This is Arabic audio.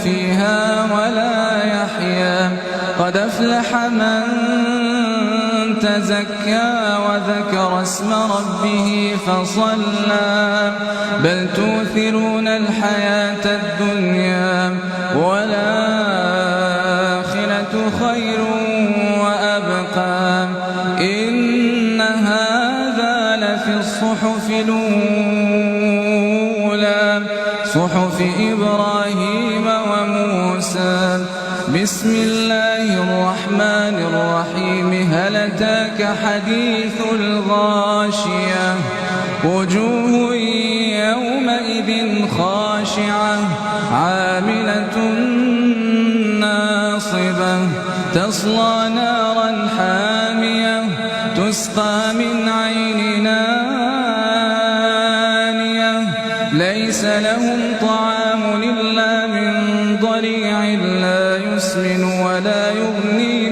فيها ولا يحيا. قد أفلح من تزكى وذكر اسم ربه فصلى بل تؤثرون الحياة الدنيا والآخرة خير وأبقى. إن هذا لفي الصحف الأولى صحف إبراهيم وموسى. بسم الله الرحمن الرحيم. هل أتاك حديث الغاشية وجوه يومئذ خاشعة عاملة ناصبة تصلى نارا حامية تسقى من عين آنية ليس لهم طعام إلا من ضريع لا يسمن ولا يغني